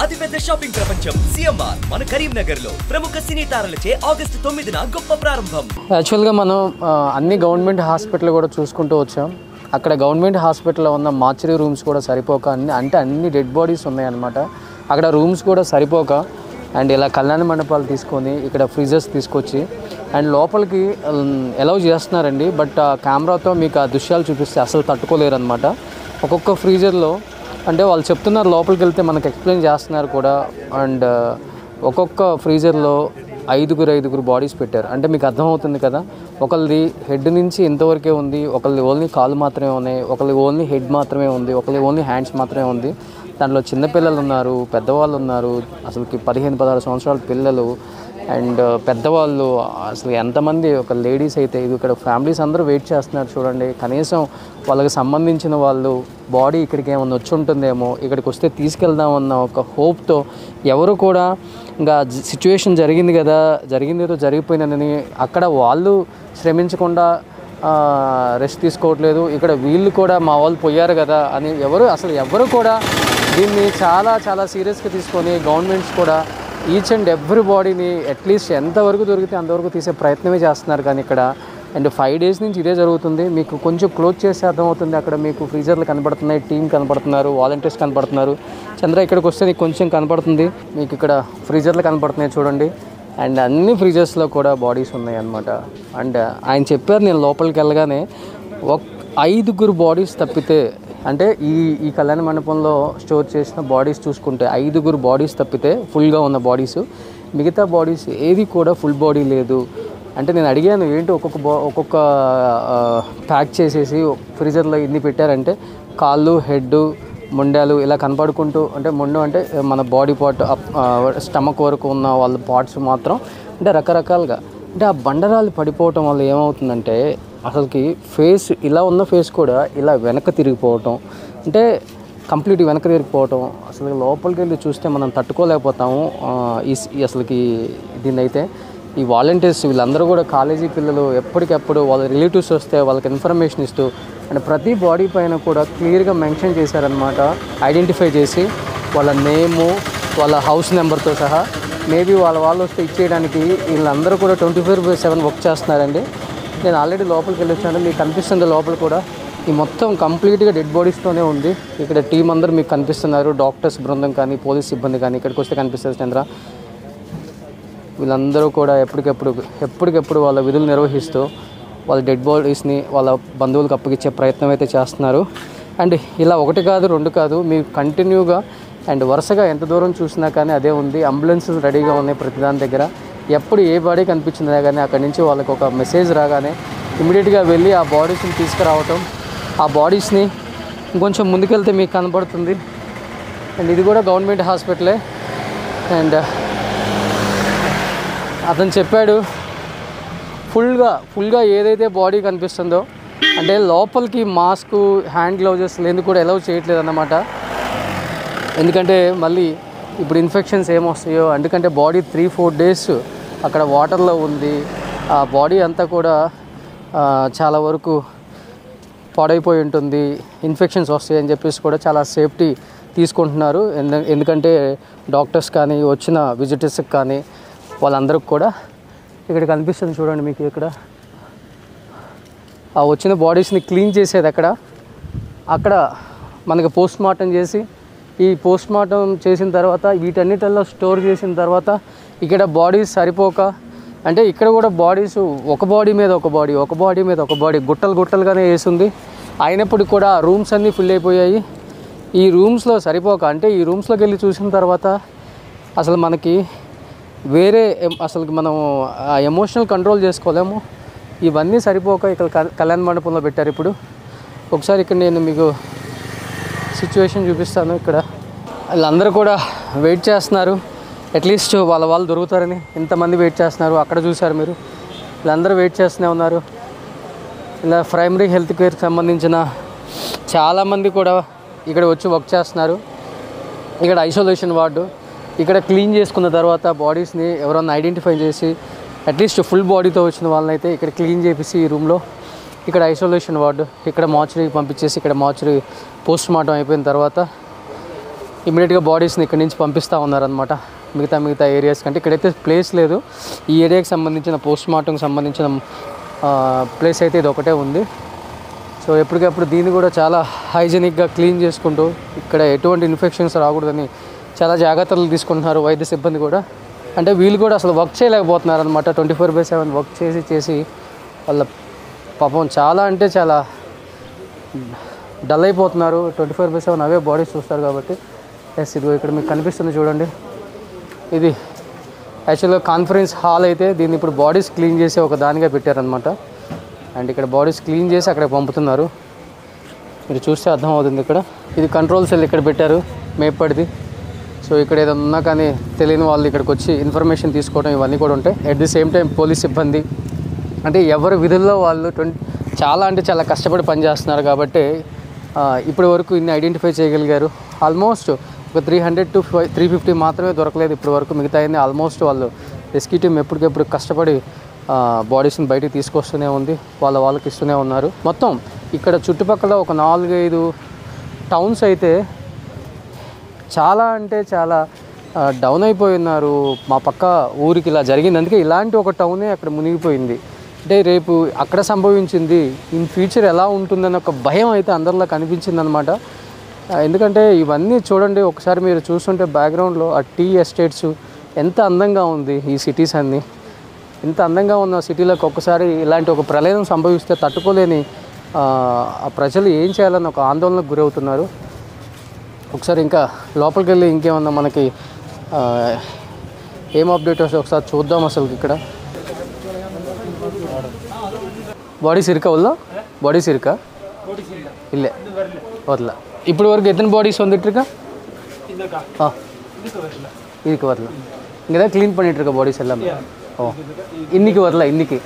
అతిపెద్ద షాపింగ్ ప్రపంచం సిఎంఆర్ మన కరీంనగర్ లో ప్రముఖ సినీ తారలచే ఆగస్టు 9న గొప్ప ప్రారంభం. యాక్చువల్ గా మనం అన్ని గవర్నమెంట్ హాస్పిటల్ కూడా చూసుకుంటూ వచ్చాం. అక్కడ గవర్నమెంట్ హాస్పిటల్లో ఉన్న మార్చరీ రూమ్స్ కూడా సరిపోక అన్ని డెడ్ బాడీస్ ఉన్నాయన్నమాట. అక్కడ రూమ్స్ కూడా సరిపోక అండ్ ఇలా కళ్యాణ మండపాలు తీసుకొని ఇక్కడ ఫ్రీజర్స్ తీసుకొచ్చి అండ్ లోపలికి అలౌ చేస్తున్నారండి. బట్ కెమెరాతో మీకు ఆ దృశ్యాలు చూపిస్తే అసలు తట్టుకోలేరు అనమాట. ఒక్కొక్క ఫ్రీజర్లో అంటే వాళ్ళు చెప్తున్నారు, లోపలికి వెళ్తే మనకు ఎక్స్ప్లెయిన్ చేస్తున్నారు కూడా. అండ్ ఒక్కొక్క ఫ్రీజర్లో ఐదుగురు బాడీస్ పెట్టారు. అంటే మీకు అర్థమవుతుంది కదా, ఒకళ్ళది హెడ్ నుంచి ఇంతవరకే ఉంది, ఒకళ్ళది ఓన్లీ కాలు మాత్రమే ఉన్నాయి, ఒకళ్ళది ఓన్లీ హెడ్ మాత్రమే ఉంది, ఒకళ్ళది ఓన్లీ హ్యాండ్స్ మాత్రమే ఉంది. దాంట్లో చిన్నపిల్లలు ఉన్నారు, పెద్దవాళ్ళు ఉన్నారు, అసలుకి 15-16 సంవత్సరాల పిల్లలు అండ్ పెద్దవాళ్ళు, అసలు ఎంతమంది, ఒక లేడీస్ అయితే ఇది ఇక్కడ ఫ్యామిలీస్ అందరూ వెయిట్ చేస్తున్నారు చూడండి. కనీసం వాళ్ళకి సంబంధించిన వాళ్ళు బాడీ ఇక్కడికి ఏమన్నా వచ్చి ఉంటుందేమో, ఇక్కడికి వస్తే తీసుకెళ్దామన్న ఒక హోప్తో ఎవరు కూడా ఇంకా సిచ్యువేషన్ జరిగింది కదా, జరిగిందేదో జరిగిపోయినని అక్కడ వాళ్ళు శ్రమించకుండా రెస్ట్ తీసుకోవట్లేదు. ఇక్కడ వీళ్ళు కూడా మా వాళ్ళు పోయారు కదా అని ఎవరు కూడా దీన్ని చాలా చాలా సీరియస్గా తీసుకొని గవర్నమెంట్స్ కూడా ఈచ్ అండ్ ఎవ్రీ బాడీని అట్లీస్ట్ ఎంతవరకు దొరికితే అంతవరకు తీసే ప్రయత్నమే చేస్తున్నారు. కానీ ఇక్కడ అండ్ 5 days నుంచి ఇదే జరుగుతుంది. మీకు కొంచెం క్లోజ్ చేస్తే అర్థమవుతుంది. అక్కడ మీకు ఫ్రీజర్లు కనపడుతున్నాయి, టీం కనపడుతున్నారు, వాలంటీర్స్ కనపడుతున్నారు. చంద్ర ఇక్కడికి వస్తే నీకు కొంచెం కనపడుతుంది. మీకు ఇక్కడ ఫ్రీజర్లు కనపడుతున్నాయి చూడండి. అండ్ అన్ని ఫ్రీజర్స్లో కూడా బాడీస్ ఉన్నాయి అన్నమాట. అండ్ ఆయన చెప్పారు, నేను లోపలికి వెళ్ళగానే 5 బాడీస్ తప్పితే, అంటే ఈ కళ్యాణ మండపంలో స్టోర్ చేసిన బాడీస్ చూసుకుంటే 5 బాడీస్ తప్పితే ఫుల్గా ఉన్న బాడీస్, మిగతా బాడీస్ ఏది కూడా ఫుల్ బాడీ లేదు. అంటే నేను అడిగాను, ఏంటి ఒక్కొక్క ప్యాక్ చేసేసి ఫ్రీజర్లో ఇన్ని పెట్టారంటే కాళ్ళు, హెడ్, మొండాలు ఇలా కనపడుకుంటూ, అంటే మొండు అంటే మన బాడీ పార్ట్ స్టమక్ వరకు ఉన్న వాళ్ళ పార్ట్స్ మాత్రం అంటే రకరకాలుగా. అంటే ఆ బండరాలు పడిపోవటం వల్ల ఏమవుతుందంటే అసలుకి ఫేస్, ఇలా ఉన్న ఫేస్ కూడా ఇలా వెనక్కి తిరిగిపోవటం, అంటే కంప్లీట్ వెనక్కి తిరిగిపోవటం. అసలు లోపలికి వెళ్ళి చూస్తే మనం తట్టుకోలేకపోతాము. అసలుకి దీన్నైతే ఈ వాలంటీర్స్ వీళ్ళందరూ కూడా కాలేజీ పిల్లలు ఎప్పటికప్పుడు వాళ్ళ రిలేటివ్స్ వస్తే వాళ్ళకి ఇన్ఫర్మేషన్ ఇస్తూ అండ్ ప్రతి బాడీ పైన కూడా క్లియర్గా మెన్షన్ చేశారనమాట. ఐడెంటిఫై చేసి వాళ్ళ నేము, వాళ్ళ హౌస్ నెంబర్తో సహా. మేబీ వాళ్ళు వస్తే ఇచ్చేయడానికి వీళ్ళందరూ కూడా 24/7 వర్క్ చేస్తున్నారండి. నేను ఆల్రెడీ లోపలికి వెళ్ళి వచ్చాను. మీకు కనిపిస్తుంది లోపల కూడా ఈ మొత్తం కంప్లీట్గా డెడ్ బాడీస్తోనే ఉంది. ఇక్కడ టీం అందరూ మీకు కనిపిస్తున్నారు, డాక్టర్స్ బృందం కానీ, పోలీస్ సిబ్బంది కానీ ఇక్కడికి వస్తే కనిపిస్తుంది చంద్ర. వీళ్ళందరూ కూడా ఎప్పటికెప్పుడు వాళ్ళ విధులు నిర్వహిస్తూ వాళ్ళ డెడ్ బాడీస్ని వాళ్ళ బంధువులకు అప్పగించే ప్రయత్నం అయితే చేస్తున్నారు. అండ్ ఇలా 1 కాదు 2 కాదు, మీకు కంటిన్యూగా అండ్ వరుసగా ఎంత దూరం చూసినా కానీ అదే ఉంది. అంబులెన్సెస్ రెడీగా ఉన్నాయి ప్రతిదాని దగ్గర. ఎప్పుడు ఏ బాడీ కనిపించిందా కానీ అక్కడి నుంచి వాళ్ళకి ఒక మెసేజ్ రాగానే ఇమీడియట్గా వెళ్ళి ఆ బాడీస్ని తీసుకురావటం, ఆ బాడీస్ని ఇంకొంచెం ముందుకెళ్తే మీకు కనపడుతుంది. అండ్ ఇది కూడా గవర్నమెంట్ హాస్పిటలే. అండ్ అతను చెప్పాడు, ఫుల్గా ఏదైతే బాడీ కనిపిస్తుందో, అంటే లోపలికి మాస్క్, హ్యాండ్ గ్లౌజెస్ లేని కూడా అలౌ చేయట్లేదు అన్నమాట. ఎందుకంటే మళ్ళీ ఇప్పుడు ఇన్ఫెక్షన్స్ ఏమొస్తాయో. ఎందుకంటే బాడీ 3-4 days అక్కడ వాటర్లో ఉంది. ఆ బాడీ అంతా కూడా చాలా వరకు పాడైపోయి ఉంటుంది, ఇన్ఫెక్షన్స్ వస్తాయని చెప్పేసి కూడా చాలా సేఫ్టీ తీసుకుంటున్నారు. ఎందుకంటే డాక్టర్స్ కానీ వచ్చిన విజిటర్స్కి కానీ వాళ్ళందరికి కూడా ఇక్కడ కనిపిస్తుంది చూడండి. మీకు ఇక్కడ ఆ వచ్చిన బాడీస్ని క్లీన్ చేసేది అక్కడ మనకి పోస్ట్మార్టం చేసి, ఈ పోస్ట్మార్టం చేసిన తర్వాత వీటన్నిటిల్లో స్టోర్ చేసిన తర్వాత ఇక్కడ బాడీస్ సరిపోక, అంటే ఇక్కడ కూడా బాడీస్ ఒక బాడీ మీద ఒక బాడీ గుట్టలుగానే వేసింది. అయినప్పుడు కూడా రూమ్స్ అన్నీ ఫుల్ అయిపోయాయి. ఈ రూమ్స్లో సరిపోక, అంటే ఈ రూమ్స్లోకి వెళ్ళి చూసిన తర్వాత అసలు మనకి మనం ఆ ఎమోషనల్ కంట్రోల్ చేసుకోలేము. ఇవన్నీ సరిపోక ఇక్కడ కళ్యాణ మండపంలో పెట్టారు. ఇప్పుడు ఒకసారి ఇక్కడ నేను మీకు సిచ్యువేషన్ చూపిస్తాను. ఇక్కడ వీళ్ళందరూ కూడా వెయిట్ చేస్తున్నారు, అట్లీస్ట్ వాళ్ళు దొరుకుతారని. ఇంతమంది వెయిట్ చేస్తున్నారు. అక్కడ చూశారు మీరు, వీళ్ళందరూ వెయిట్ చేస్తూనే ఉన్నారు. ఇలా ప్రైమరీ హెల్త్ కేర్కి సంబంధించిన చాలామంది కూడా ఇక్కడ వచ్చి వర్క్ చేస్తున్నారు. ఇక్కడ ఐసోలేషన్ వార్డు, ఇక్కడ క్లీన్ చేసుకున్న తర్వాత బాడీస్ని ఎవరన్నా ఐడెంటిఫై చేసి అట్లీస్ట్ ఫుల్ బాడీతో వచ్చిన వాళ్ళని అయితే ఇక్కడ క్లీన్ చేసి ఈ రూమ్లో, ఇక్కడ ఐసోలేషన్ వార్డు, ఇక్కడ మార్చురీకి పంపించేసి, ఇక్కడ మార్చురీ పోస్ట్ మార్టం అయిపోయిన తర్వాత ఇమీడియట్గా బాడీస్ని ఇక్కడి నుంచి పంపిస్తూ ఉన్నారనమాట మిగతా ఏరియాస్ కంటే. ఇక్కడైతే ప్లేస్ లేదు. ఈ ఏరియాకి సంబంధించిన పోస్ట్ మార్టంకి సంబంధించిన ప్లేస్ అయితే ఇది ఒకటే ఉంది. సో ఎప్పటికప్పుడు దీన్ని కూడా చాలా హైజెనిక్గా క్లీన్ చేసుకుంటూ ఇక్కడ ఎటువంటి ఇన్ఫెక్షన్స్ రాకూడదని చాలా జాగ్రత్తలు తీసుకుంటున్నారు వైద్య సిబ్బంది కూడా. అంటే వీళ్ళు కూడా అసలు వర్క్ చేయలేకపోతున్నారు అనమాట. 24/7 వర్క్ చేసి వాళ్ళ పాపం చాలా అంటే చాలా డల్ అయిపోతున్నారు. 24/7 అవే బాడీస్ చూస్తారు కాబట్టి. ఇదిగో ఇక్కడ మీకు కనిపిస్తుంది చూడండి, ఇది యాక్చువల్గా కాన్ఫరెన్స్ హాల్ అయితే దీన్ని ఇప్పుడు బాడీస్ క్లీన్ చేసి ఒక దానిగా పెట్టారనమాట. అండ్ ఇక్కడ బాడీస్ క్లీన్ చేసి అక్కడ పంపుతున్నారు. మీరు చూస్తే అర్థమవుతుంది. ఇక్కడ ఇది కంట్రోల్ సెల్ ఇక్కడ పెట్టారు మేపడిది. సో ఇక్కడ ఏదైనా ఉన్నా కానీ తెలియని వాళ్ళు ఇక్కడికి వచ్చి ఇన్ఫర్మేషన్ తీసుకోవడం ఇవన్నీ కూడా ఉంటాయి. At the same time police సిబ్బంది అంటే ఎవరి విధుల్లో వాళ్ళు చాలా కష్టపడి పనిచేస్తున్నారు కాబట్టి ఇప్పటి వరకు ఇన్ని ఐడెంటిఫై చేయగలిగారు. ఆల్మోస్ట్ ఒక 300 to 350 మాత్రమే దొరకలేదు ఇప్పటి వరకు. మిగతా అయింది ఆల్మోస్ట్ వాళ్ళు రెస్క్యూ టీమ్ ఎప్పటికెప్పుడు కష్టపడి బాడీస్ని బయటికి తీసుకొస్తూనే ఉంది, వాళ్ళకి ఇస్తూనే ఉన్నారు. మొత్తం ఇక్కడ చుట్టుపక్కల ఒక 4-5 టౌన్స్ అయితే చాలా అంటే చాలా డౌన్ అయిపోయి ఉన్నారు. మా పక్క ఊరికి ఇలా జరిగింది, అందుకే ఇలాంటి ఒక టౌనే అక్కడ మునిగిపోయింది. అంటే రేపు అక్కడ సంభవించింది ఇన్ ఫ్యూచర్ ఎలా ఉంటుందని ఒక భయం అయితే అందరిలో కనిపించింది అనమాట. ఎందుకంటే ఇవన్నీ చూడండి ఒకసారి మీరు చూస్తుంటే బ్యాక్గ్రౌండ్లో ఆ టీ ఎస్టేట్స్ ఎంత అందంగా ఉంది. ఈ సిటీస్ అన్నీ ఎంత అందంగా ఉన్న సిటీలకు ఒక్కసారి ఇలాంటి ఒక ప్రళయం సంభవిస్తే తట్టుకోలేని ఆ ప్రజలు ఏం చేయాలని ఒక ఆందోళనకు గురవుతున్నారు. ఒకసారి ఇంకా లోపలికి వెళ్ళి ఇంకేమన్నా మనకి ఏం అప్డేట్ వస్తే ఒకసారి చూద్దాం. అసలు ఇక్కడ బాడీస్ ఇరుకా వల్ల బాడీస్ ఇరుకా ఇల్లే వదల ఇప్పుడు వరకు ఎత్తన బాడీస్ வந்துட்டுருக்கா இதுக்கு வரல இங்கே தான் க்ளீன் பண்ணிகிட்ருக்க பாடிஸ் எல்லாமே. ஓ இன்னைக்கு வரல இன்னைக்கு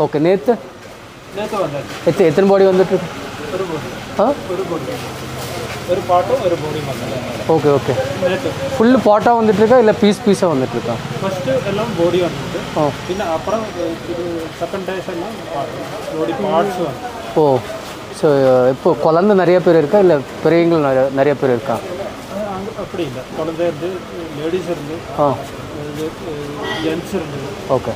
ஓகே நேற்று எத்தனை பாடி வந்துட்டுருக்கு? ஓகே ஓகே ஃபுல்லு பாட்டாக வந்துட்டுருக்கா இல்லை பீஸாக வந்துட்டுருக்கா? ஃபஸ்ட்டு எல்லாம் பாடி வந்துட்டு அப்புறம் செகண்ட் டேஸ் எல்லாம் பாடி பார்ட்ஸ் வந்து. ஓ ஸோ இப்போ குழந்தை நிறைய பேர் இருக்கா இல்லை பெரியவங்களும் நிறைய பேர் இருக்கா? அப்படி இல்லை, குழந்தை இருந்து லேடிஸ் இருந்து జెంట్స్ ఇருந்து. ఓకే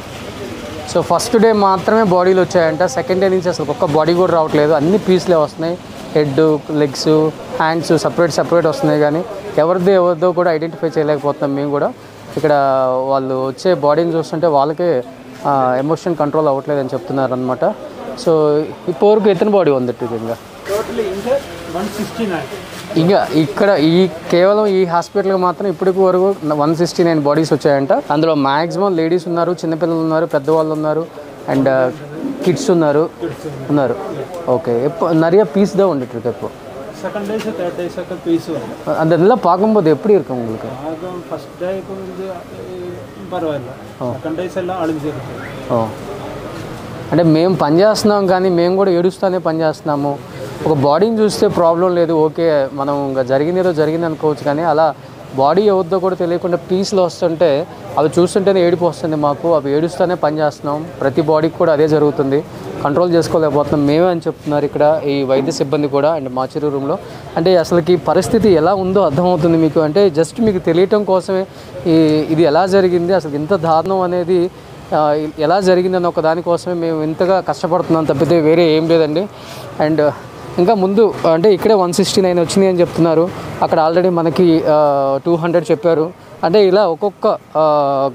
సో ఫస్ట్ డే మాత్రమే బాడీలు వచ్చాయంట. సెకండ్ డే నుంచి అసలు ఒక్క బాడీ కూడా రావట్లేదు, అన్ని పీస్లే వస్తున్నాయి. హెడ్, లెగ్స్, హ్యాండ్స్ సపరేట్ వస్తున్నాయి, కానీ ఎవరిదో కూడా ఐడెంటిఫై చేయలేకపోతున్నాం మేము కూడా. ఇక్కడ వాళ్ళు వచ్చే బాడీని చూస్తుంటే వాళ్ళకే ఎమోషన్ కంట్రోల్ అవ్వట్లేదని చెప్తున్నారు అనమాట. సో இப்போ వరకు ఎత్తన బాడీ வந்துட்டு ఇంకా టోటల్ ఇంకా 169 ఇంకా ఇక్కడ ఈ కేవలం ఈ హాస్పిటల్కి మాత్రం ఇప్పటికి వరకు 169 బాడీస్ వచ్చాయంట. అందులో మ్యాక్సిమం లేడీస్ ఉన్నారు, చిన్నపిల్లలు ఉన్నారు, పెద్దవాళ్ళు ఉన్నారు, అండ్ కిడ్స్ ఉన్నారు. ஓகே எப்போ நிறைய பீஸ் தான் வந்துட்டு இருக்கு. இப்போ செகண்ட் டேஸ் தேர்ட் டேஸாக பீஸ் வரும். அந்த இதெல்லாம் பார்க்கும்போது எப்படி இருக்கும் உங்களுக்கு? ஃபஸ்ட் டேக்கு வந்து పర్వాలేదు, సెకండ్ డేస్ ఎல்லாம் అழிஞ்சிருக்கு. అంటే మేము పనిచేస్తున్నాం కానీ మేము కూడా ఏడుస్తూనే పనిచేస్తున్నాము. ఒక బాడీని చూస్తే ప్రాబ్లం లేదు, ఓకే మనం ఇంకా జరిగింది అనుకోవచ్చు, కానీ అలా బాడీ ఎవరిదో కూడా తెలియకుండా పీస్లు వస్తుంటే అవి చూస్తుంటేనే ఏడుపు వస్తుంది మాకు. అవి ఏడుస్తూనే పనిచేస్తున్నాం. ప్రతి బాడీకి కూడా అదే జరుగుతుంది, కంట్రోల్ చేసుకోలేకపోతున్నాం మేమే అని చెప్తున్నారు ఇక్కడ ఈ వైద్య సిబ్బంది కూడా. అండ్ మార్చరీ రూమ్లో అంటే అసలుకి పరిస్థితి ఎలా ఉందో అర్థమవుతుంది మీకు. అంటే జస్ట్ మీకు తెలియటం కోసమే ఇది ఎలా జరిగింది, అసలు ఇంత దారుణం అనేది ఎలా జరిగిందని ఒక దానికోసమే మేము ఇంతగా కష్టపడుతున్నాం తప్పితే వేరే ఏం లేదండి. అండ్ ఇంకా ముందు అంటే ఇక్కడే 169 వచ్చినాయి అని చెప్తున్నారు, అక్కడ ఆల్రెడీ మనకి 200 చెప్పారు. అంటే ఇలా ఒక్కొక్క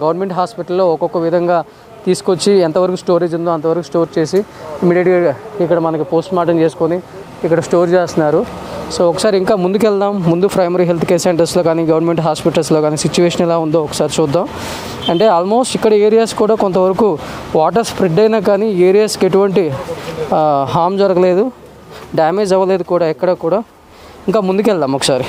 గవర్నమెంట్ హాస్పిటల్లో ఒక్కొక్క విధంగా తీసుకొచ్చి ఎంతవరకు స్టోరేజ్ ఉందో అంతవరకు స్టోర్ చేసి ఇమీడియట్గా ఇక్కడ మనకి పోస్ట్ మార్టం చేసుకొని ఇక్కడ స్టోర్ చేస్తున్నారు. సో ఒకసారి ఇంకా ముందుకు వెళ్దాం. ముందు ప్రైమరీ హెల్త్ కేర్ సెంటర్స్లో కానీ గవర్నమెంట్ హాస్పిటల్స్లో కానీ సిచ్యువేషన్ ఎలా ఉందో ఒకసారి చూద్దాం. అంటే ఆల్మోస్ట్ ఇక్కడ ఏరియాస్ కూడా కొంతవరకు వాటర్ స్ప్రెడ్ అయినా కానీ ఏరియాస్కి ఎటువంటి హామ్ జరగలేదు, డ్యామేజ్ అవ్వలేదు కూడా ఎక్కడ కూడా. ఇంకా ముందుకు వెళ్దాం ఒకసారి.